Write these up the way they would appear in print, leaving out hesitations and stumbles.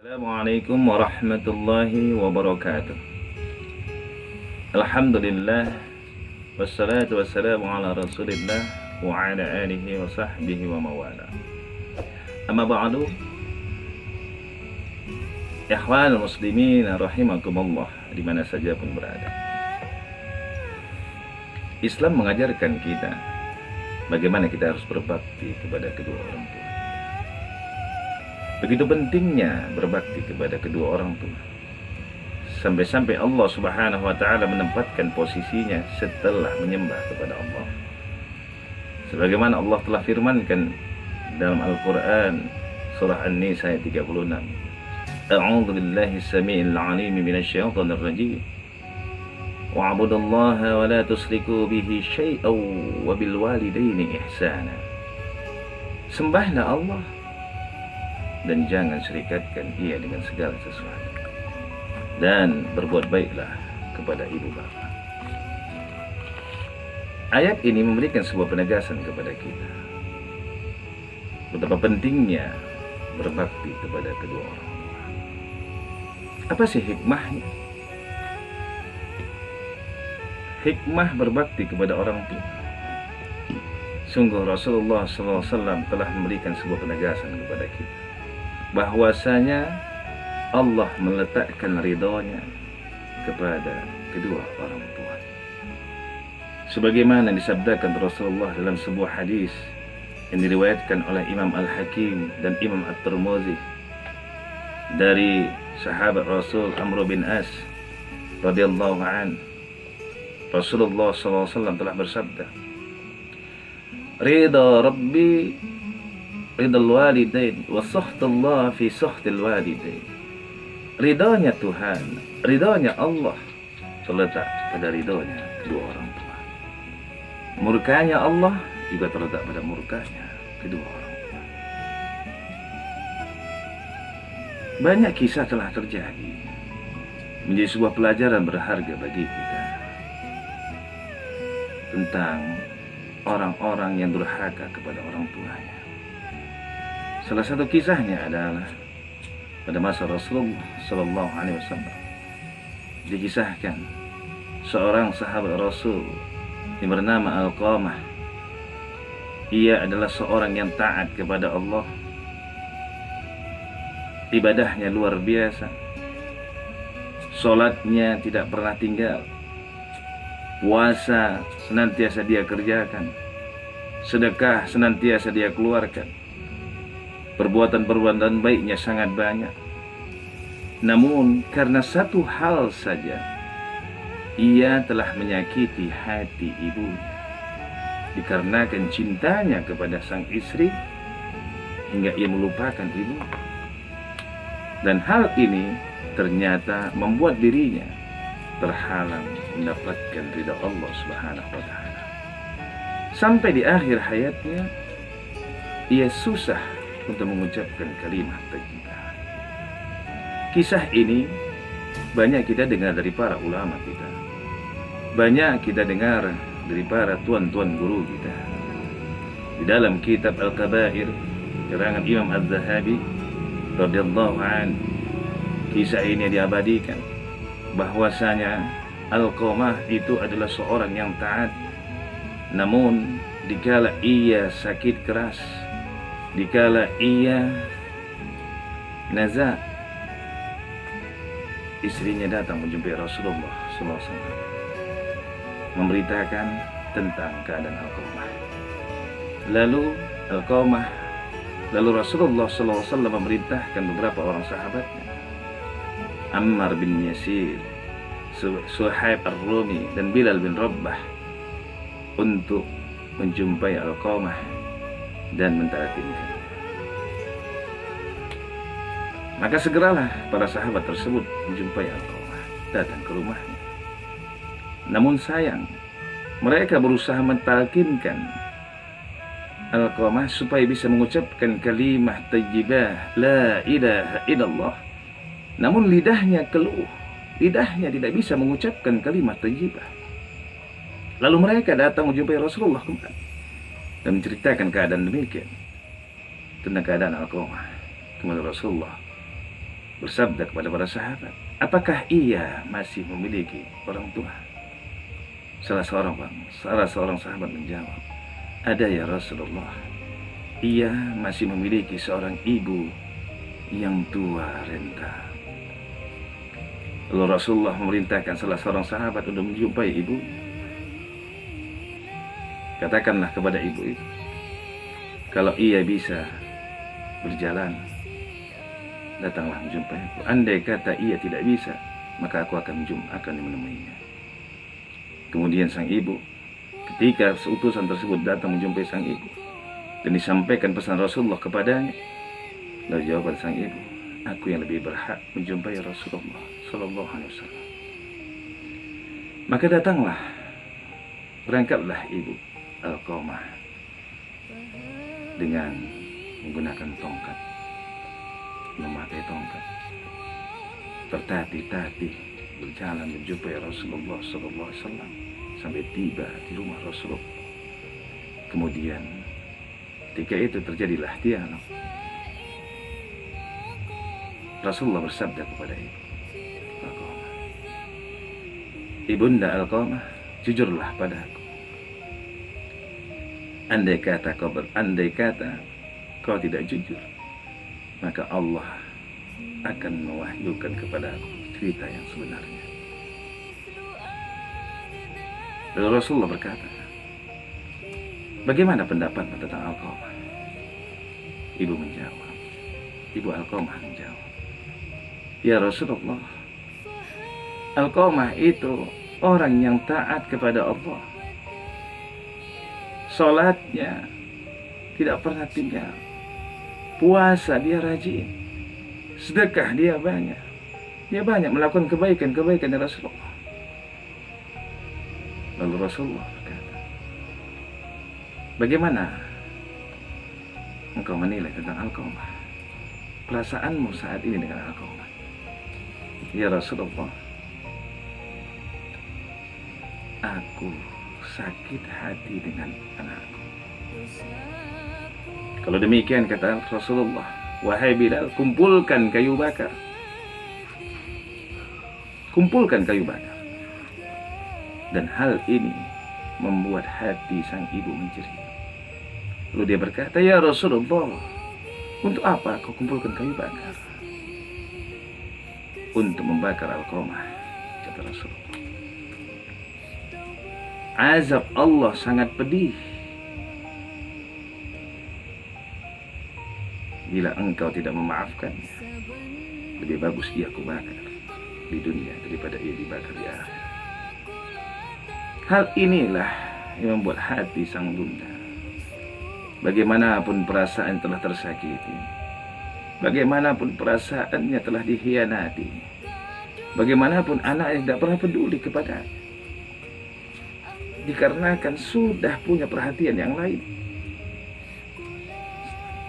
Assalamualaikum warahmatullahi wabarakatuh. Alhamdulillah, wassalatu wassalamu ala rasulillah wa ala alihi wa sahbihi wa mawala. Amma ba'du, ikhwan muslimin rahimakumullah, di mana saja pun berada. Islam mengajarkan kita bagaimana kita harus berbakti kepada kedua orang tua. Begitu pentingnya berbakti kepada kedua orang tua, sampai-sampai Allah Subhanahu wa ta'ala menempatkan posisinya setelah menyembah kepada Allah. Sebagaimana Allah telah firmankan dalam Al-Quran surah An-Nisa ayat 36, A'udzu billahi as-sami'il 'alim minasy syaithanir rajim. Wa'budullaha wa la tusyriku bihi syai'an wa bil walidaini ihsana. Sembahlah Allah dan jangan serikatkan ia dengan segala sesuatu, dan berbuat baiklah kepada ibu bapa. Ayat ini memberikan sebuah penegasan kepada kita betapa pentingnya berbakti kepada kedua orang tua. Apa sih hikmahnya? Hikmah berbakti kepada orang tua, sungguh Rasulullah SAW telah memberikan sebuah penegasan kepada kita bahwasanya Allah meletakkan ridhonya kepada kedua orang tua. Sebagaimana disabdakan Rasulullah dalam sebuah hadis yang diriwayatkan oleh Imam Al-Hakim dan Imam At-Tirmidzi dari sahabat Rasul Amr bin As radhiyallahu an, Rasulullah SAW telah bersabda, Ridha Rabbi ridal walidain wa sakhtullah fi sakhtil walidain. Ridhonya Tuhan, ridhonya Allah terletak pada ridhonya kedua orang tua. Murkanya Allah juga terletak pada murkanya kedua orang tua. Banyak kisah telah terjadi, menjadi sebuah pelajaran berharga bagi kita tentang orang-orang yang durhaka kepada orang tuanya. Salah satu kisahnya adalah pada masa Rasulullah Sallallahu Alaihi Wasallam. Dikisahkan seorang sahabat Rasul yang bernama Alqamah. Ia adalah seorang yang taat kepada Allah. Ibadahnya luar biasa. Salatnya tidak pernah tinggal. Puasa senantiasa dia kerjakan. Sedekah senantiasa dia keluarkan. Perbuatan-perbuatan baiknya sangat banyak. Namun karena satu hal saja, ia telah menyakiti hati ibunya. Dikarenakan cintanya kepada sang istri, hingga ia melupakan ibu. Dan hal ini ternyata membuat dirinya terhalang mendapatkan ridha Allah Subhanahu wa ta'ala. Sampai di akhir hayatnya, ia susah untuk mengucapkan kalimat thayyibah. Kisah ini banyak kita dengar dari para ulama kita, banyak kita dengar dari para tuan-tuan guru kita. Di dalam kitab Al-Kabair karangan Imam Az-Zahabi radhiyallahu an, kisah ini diabadikan bahwasanya Alqamah itu adalah seorang yang taat. Namun dikala ia sakit keras, dikala ia nazak, istrinya datang menjumpai Rasulullah SAW, memberitakan tentang keadaan Alqamah. Lalu Rasulullah SAW memerintahkan beberapa orang sahabatnya, Ammar bin Yasir, Suhaib Ar-Rumi, dan Bilal bin Rabbah, untuk menjumpai Alqamah dan mentalakinkannya. Maka segeralah para sahabat tersebut menjumpai Alqamah, datang ke rumahnya. Namun sayang, mereka berusaha mentalkinkan Alqamah supaya bisa mengucapkan kalimah thayyibah la ilaha illallah. Namun lidahnya keluh, lidahnya tidak bisa mengucapkan kalimat thayyibah. Lalu mereka datang menjumpai Rasulullah kembali dan menceritakan keadaan demikian tentang keadaan Alqamah kepada Rasulullah. bersabda kepada para sahabat, apakah ia masih memiliki orang tua? Salah seorang sahabat menjawab, ada ya Rasulullah, ia masih memiliki seorang ibu yang tua renta. Lalu Rasulullah memerintahkan salah seorang sahabat untuk menjumpai ibu. Katakanlah kepada ibu itu, kalau ia bisa berjalan, datanglah menjumpai aku. Andai kata ia tidak bisa, maka aku akan menemuinya. Kemudian sang ibu, ketika utusan tersebut datang menjumpai sang ibu dan disampaikan pesan Rasulullah kepadanya, lalu jawaban sang ibu, aku yang lebih berhak menjumpai Rasulullah Sallallahu Alaihi Wasallam. Maka berangkatlah ibu Alqamah dengan menggunakan tongkat, memakai tongkat, tertatih-tatih berjalan menjumpai Rasulullah Sallallahu Alaihi Wasallam sampai tiba di rumah Rasulullah. Kemudian ketika itu terjadilah dialog. Rasulullah bersabda kepada ibu Alqamah, ibunda Alqamah, jujurlah padaku. Andai kata kau tidak jujur, maka Allah akan mewahyukan kepada aku cerita yang sebenarnya. Lalu Rasulullah berkata, bagaimana pendapatmu tentang Alqamah? Ibu Alqamah menjawab, ya Rasulullah, Alqamah itu orang yang taat kepada Allah. Salatnya tidak pernah tinggal, puasa dia rajin, sedekah dia banyak melakukan kebaikan ya Rasulullah. Lalu Rasulullah berkata, bagaimana engkau menilai tentang Alqamah? Perasaanmu saat ini dengan Alqamah? Ya Rasulullah, aku sakit hati dengan anakku. Kalau demikian, kata Rasulullah, wahai Bilal, kumpulkan kayu bakar. Dan hal ini membuat hati sang ibu menjerit. Lalu dia berkata, ya Rasulullah, untuk apa kau kumpulkan kayu bakar? Untuk membakar Alqamah, kata Rasulullah. Azab Allah sangat pedih bila engkau tidak memaafkannya. Lebih bagus ia kubakar di dunia daripada ia dibakar di akhirat. Hal inilah yang membuat hati sang bunda, bagaimanapun perasaan telah tersakiti, bagaimanapun perasaannya telah dikhianati, bagaimanapun anaknya tidak pernah peduli kepadanya, dikarenakan sudah punya perhatian yang lain.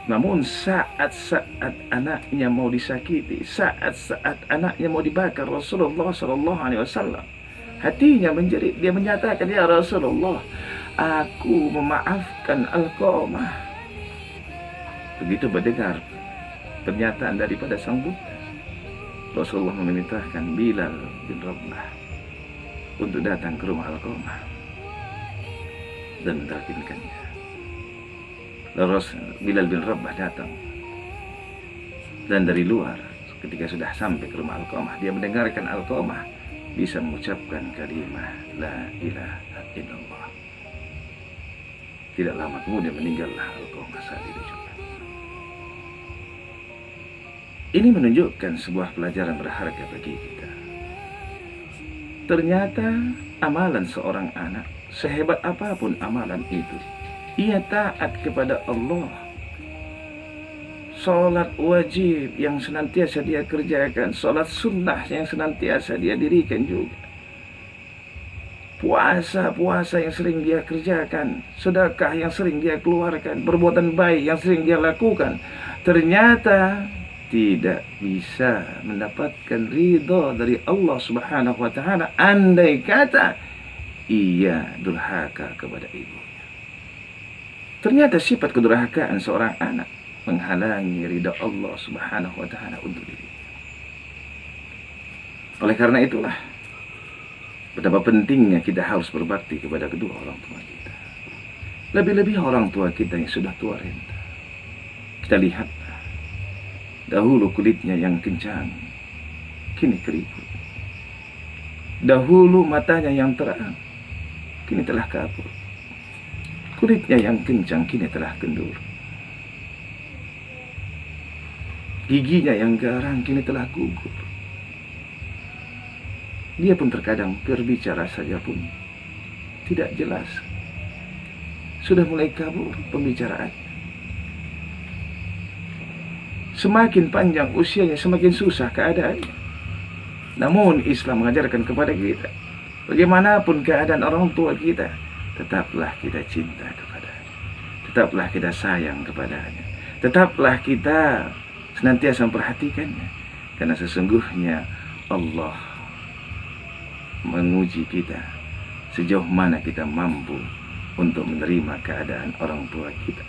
Namun saat-saat anaknya mau disakiti, saat-saat anaknya mau dibakar Rasulullah Sallallahu Alaihi Wasallam, hatinya menjerit. Dia menyatakan, ya Rasulullah, aku memaafkan Alqamah. Begitu mendengar pernyataan daripada sang budak, Rasulullah memerintahkan Bilal bin Rabah untuk datang ke rumah Alqamah dan mentalkinkannya. Lalu Bilal bin Rabah datang, dan dari luar ketika sudah sampai ke rumah Alqamah, dia mendengarkan Alqamah bisa mengucapkan kalimah la ilaha illallah. Tidak lama kemudian meninggallah Alqamah saat itu juga. Ini menunjukkan sebuah pelajaran berharga bagi kita. Ternyata amalan seorang anak, sehebat apapun amalan itu, ia taat kepada Allah. Salat wajib yang senantiasa dia kerjakan, salat sunnah yang senantiasa dia dirikan juga, puasa yang sering dia kerjakan, sedekah yang sering dia keluarkan, perbuatan baik yang sering dia lakukan, ternyata tidak bisa mendapatkan ridha dari Allah Subhanahu wa Ta'ala andai kata ia durhaka kepada ibunya. Ternyata sifat kedurhakaan seorang anak menghalangi ridha Allah Subhanahu wa Ta'ala untuk dirinya. Oleh karena itulah, betapa pentingnya kita harus berbakti kepada kedua orang tua kita. Lebih-lebih orang tua kita yang sudah tua renta. Kita lihat, dahulu kulitnya yang kencang, kini keriput. Dahulu matanya yang terang, kini telah kabur. Kulitnya yang kencang, kini telah kendur. Giginya yang garang, kini telah gugur. Dia pun terkadang berbicara saja pun tidak jelas. Sudah mulai kabur pembicaraannya. Semakin panjang usianya, semakin susah keadaannya. Namun Islam mengajarkan kepada kita, bagaimanapun keadaan orang tua kita, tetaplah kita cinta kepadanya. Tetaplah kita sayang kepadanya. Tetaplah kita senantiasa memperhatikannya. Karena sesungguhnya Allah menguji kita sejauh mana kita mampu untuk menerima keadaan orang tua kita.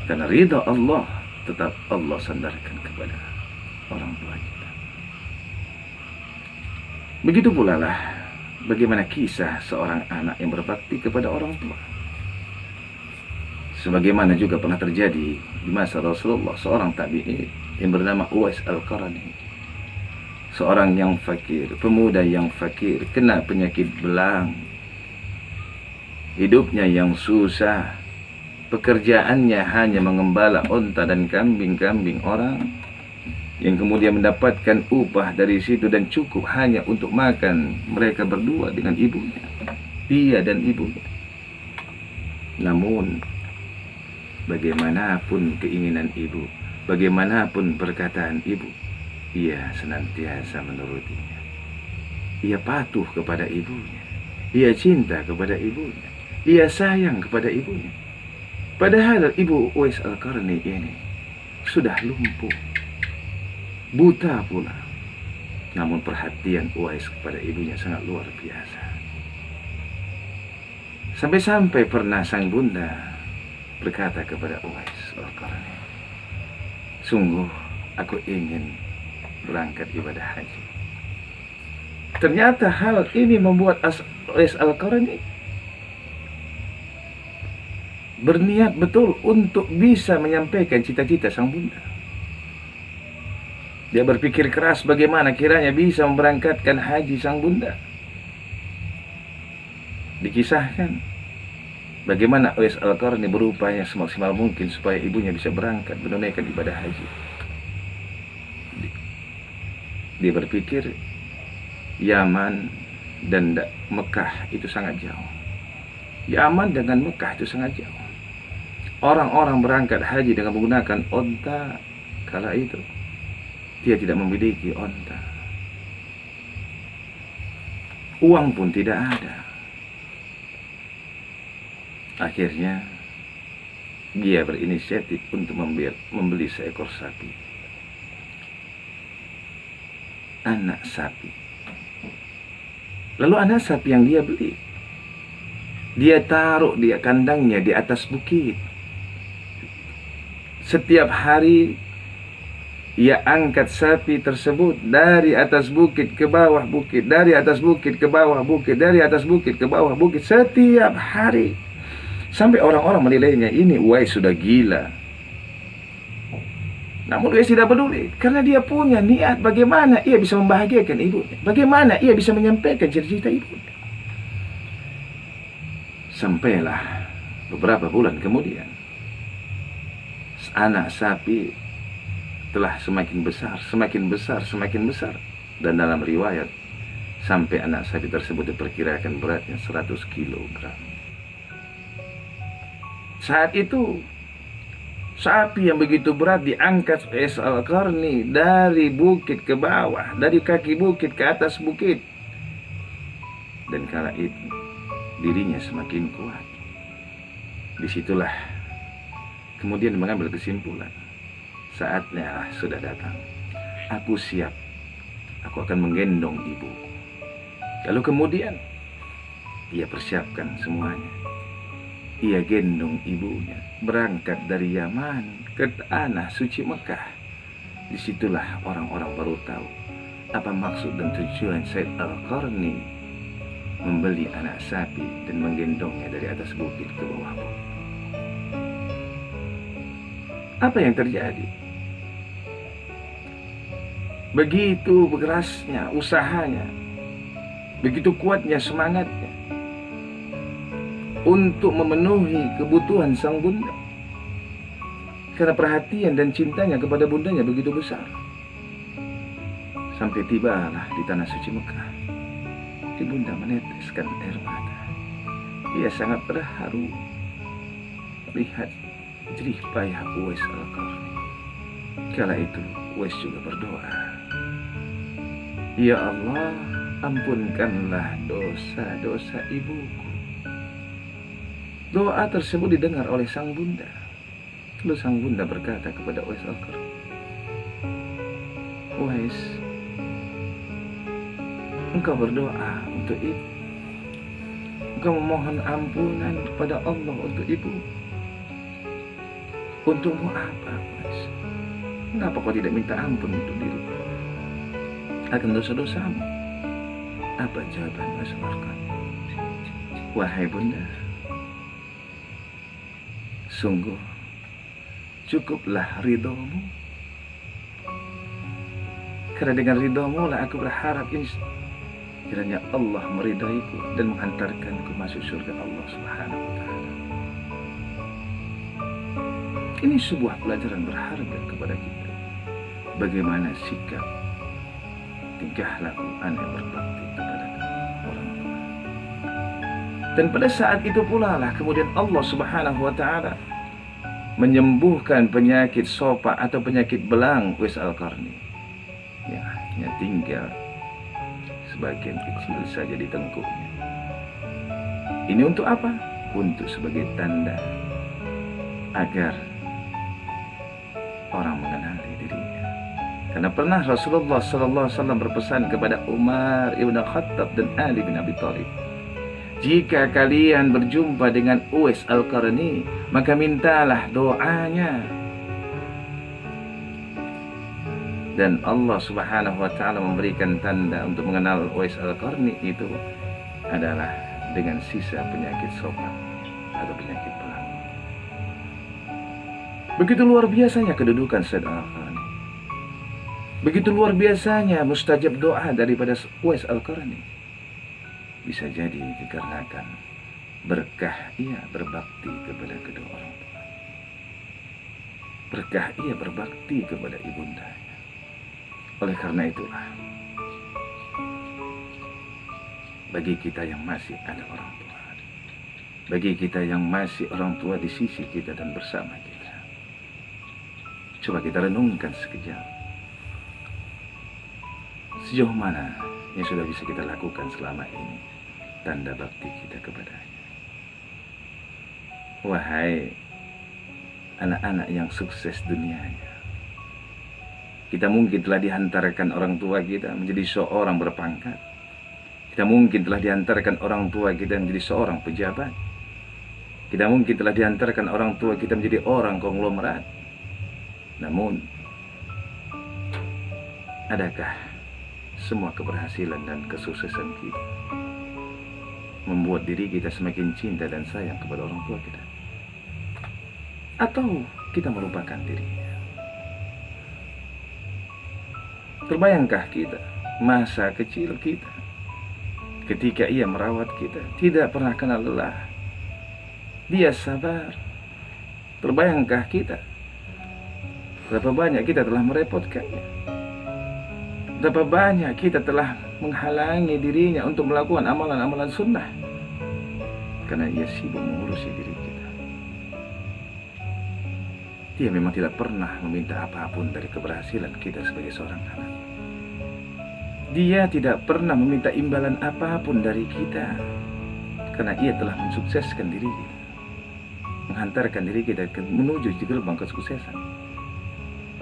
Karena ridha Allah tetap Allah sandarkan kepada orang tua kita. Begitu pula lah bagaimana kisah seorang anak yang berbakti kepada orang tua. Sebagaimana juga pernah terjadi di masa Rasulullah, seorang tabi'in yang bernama Uwais Al-Qarni. Seorang yang fakir, pemuda yang fakir, kena penyakit belang. Hidupnya yang susah. Pekerjaannya hanya mengembala unta dan kambing-kambing orang, yang kemudian mendapatkan upah dari situ dan cukup hanya untuk makan mereka berdua dengan ibunya, dia dan ibunya. Namun bagaimanapun keinginan ibu, bagaimanapun perkataan ibu, ia senantiasa menurutinya. Ia patuh kepada ibunya. Ia cinta kepada ibunya. Ia sayang kepada ibunya. Padahal ibu Uwais Al-Qarni ini sudah lumpuh, buta pula. Namun perhatian Uwais kepada ibunya sangat luar biasa. Sampai-sampai pernah sang bunda berkata kepada Uwais Al-Qarni, "Sungguh aku ingin berangkat ibadah haji." Ternyata hal ini membuat Uwais Al-Qarni berniat betul untuk bisa menyampaikan cita-cita sang bunda. Dia berpikir keras bagaimana kiranya bisa memberangkatkan haji sang bunda. Dikisahkan bagaimana Uwais Al-Qarni berupaya semaksimal mungkin supaya ibunya bisa berangkat menunaikan ibadah haji. Dia berpikir Yaman dan Mekah itu sangat jauh. Yaman dengan Mekah itu sangat jauh. Orang-orang berangkat haji dengan menggunakan onta. Kala itu dia tidak memiliki onta. Uang pun tidak ada. Akhirnya dia berinisiatif untuk membeli seekor sapi. Anak sapi. Lalu anak sapi yang dia beli, dia taruh di kandangnya di atas bukit. Setiap hari ia angkat sapi tersebut dari atas bukit ke bawah bukit, dari atas bukit ke bawah bukit, dari atas bukit ke bawah bukit, setiap hari. Sampai orang-orang menilainya, ini Uwais sudah gila. Namun Uwais tidak peduli, karena dia punya niat bagaimana ia bisa membahagiakan ibunya, bagaimana ia bisa menyampaikan cita-cita ibunya. Sampailah beberapa bulan kemudian, anak sapi telah semakin besar, semakin besar, semakin besar. Dan dalam riwayat, sampai anak sapi tersebut diperkirakan beratnya 100 kilogram. Saat itu, sapi yang begitu berat diangkat Uwais Al-Qarni dari bukit ke bawah, dari kaki bukit ke atas bukit. Dan kala itu, dirinya semakin kuat. Disitulah kemudian mengambil kesimpulan, saatnya sudah datang. Aku siap. Aku akan menggendong ibu. Lalu kemudian ia persiapkan semuanya. Ia gendong ibunya berangkat dari Yaman ke tanah suci Mekah. Disitulah orang-orang baru tahu apa maksud dan tujuan Said Al-Qarni membeli anak sapi dan menggendongnya dari atas bukit ke bawah bukit. Apa yang terjadi? Begitu berkerasnya usahanya, begitu kuatnya semangatnya untuk memenuhi kebutuhan sang bunda, karena perhatian dan cintanya kepada bundanya begitu besar. Sampai tibalah di tanah suci Mekah, ibunda meneteskan air mata. Ia sangat terharu melihat jerih payah Uwais Al-Qarni. Kala itu Uwais juga berdoa, "Ya Allah, ampunkanlah dosa-dosa ibuku." Doa tersebut didengar oleh sang bunda. Lalu sang bunda berkata kepada Uwais Al-Qarni, "Uwais, engkau berdoa untuk ibu, engkau memohon ampunan kepada Allah untuk ibu. Untukmu apa, Uwais? Kenapa kau tidak minta ampun untuk dirimu akan dosa-dosamu?" Apa jawaban Uwais Al-Qarni? "Wahai bunda, sungguh cukuplah ridhomu, karena dengan ridhomu lah aku berharap kiranya Allah meridaiku dan menghantarkanku masuk surga Allah Subhanahu wa ta'ala." Ini sebuah pelajaran berharga kepada kita. Bagaimana sikap, tingkah laku anak berbakti kepada orang tua. Dan pada saat itu pula lah kemudian Allah Subhanahu wa ta'ala menyembuhkan penyakit sopa atau penyakit belang Uwais Al-Qarni yang hanya tinggal sebagian kecil saja di tengkuknya. Ini untuk apa? Untuk sebagai tanda agar orang mengenali dirinya. Karena pernah Rasulullah SAW berpesan kepada Umar ibn Khattab dan Ali bin Abi Thalib, "Jika kalian berjumpa dengan Uwais Al-Qarni, maka mintalah doanya." Dan Allah Subhanahu wa ta'ala memberikan tanda untuk mengenal Uwais Al-Qarni itu adalah dengan sisa penyakit sopan atau penyakit belang. Begitu luar biasanya kedudukan Said Al-Qarni. Begitu luar biasanya mustajab doa daripada Uwais Al-Qarni. Bisa jadi dikarenakan berkah ia berbakti kepada kedua orang tua. Berkah ia berbakti kepada ibundanya. Oleh karena itulah, bagi kita yang masih ada orang tua, bagi kita yang masih orang tua di sisi kita dan bersama kita, coba kita renungkan sekejap, sejauh mana yang sudah bisa kita lakukan selama ini tanda bakti kita kepadanya. Wahai anak-anak yang sukses dunianya, kita mungkin telah dihantarkan orang tua kita menjadi seorang berpangkat. Kita mungkin telah dihantarkan orang tua kita menjadi seorang pejabat. Kita mungkin telah dihantarkan orang tua kita menjadi orang konglomerat. Namun, adakah semua keberhasilan dan kesuksesan kita membuat diri kita semakin cinta dan sayang kepada orang tua kita? Atau kita melupakan dirinya? Terbayangkah kita masa kecil kita ketika ia merawat kita, tidak pernah kenal lelah, dia sabar? Terbayangkah kita berapa banyak kita telah merepotkannya, berapa banyak kita telah menghalangi dirinya untuk melakukan amalan-amalan sunnah karena ia sibuk mengurusi diri kita. Dia memang tidak pernah meminta apapun dari keberhasilan kita sebagai seorang anak. Dia tidak pernah meminta imbalan apapun dari kita karena ia telah mensukseskan diri kita, menghantarkan diri kita menuju di gerbang kesuksesan.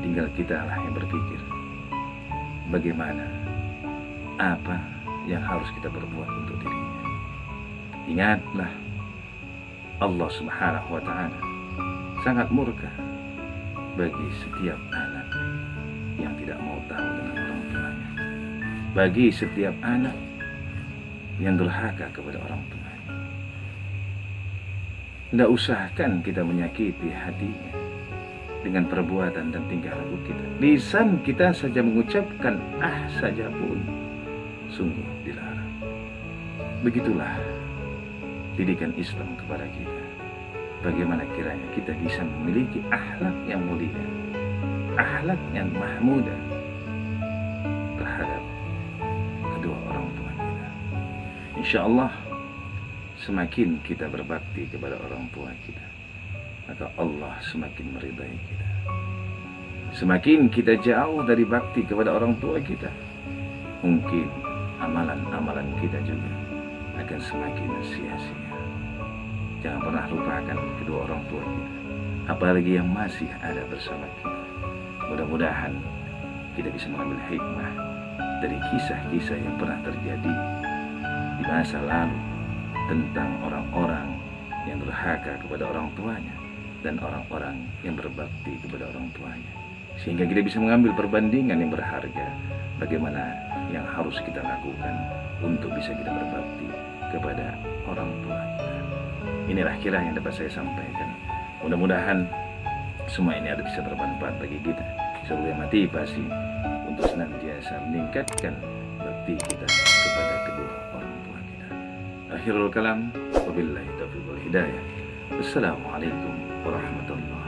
Tinggal kita lah yang berpikir bagaimana, apa yang harus kita perbuat untuk dirinya. Ingatlah, Allah Subhanahu wa ta'ala sangat murka bagi setiap anak yang tidak mau tahu dengan orang tuanya. bagi setiap anak yang durhaka kepada orang tua. Tidak usahkan kita menyakiti hatinya dengan perbuatan dan tingkah laku kita. Lisan kita saja mengucapkan saja pun sungguh dilarang. Begitulah didikan Islam kepada kita. Bagaimana kiranya kita bisa memiliki akhlak yang mulia, akhlak yang mahmudah terhadap kedua orang tua kita. Insya Allah, semakin kita berbakti kepada orang tua kita, maka Allah semakin meridai kita. Semakin kita jauh dari bakti kepada orang tua kita, mungkin amalan-amalan kita juga akan semakin sia-sia. Jangan pernah lupakan kedua orang tua kita, apalagi yang masih ada bersama kita. Mudah-mudahan kita bisa mengambil hikmah dari kisah-kisah yang pernah terjadi di masa lalu tentang orang-orang yang durhaka kepada orang tuanya dan orang-orang yang berbakti kepada orang tuanya, sehingga kita bisa mengambil perbandingan yang berharga bagaimana yang harus kita lakukan untuk bisa kita berbakti kepada orang tua kita. Inilah kira yang dapat saya sampaikan. Mudah-mudahan semua ini ada bisa bermanfaat bagi kita sebagai motivasi untuk senantiasa meningkatkan bakti kita kepada kedua orang tua kita. Akhirul kalam, wabillahi taufiq wal hidayah. Wassalamualaikum warahmatullahi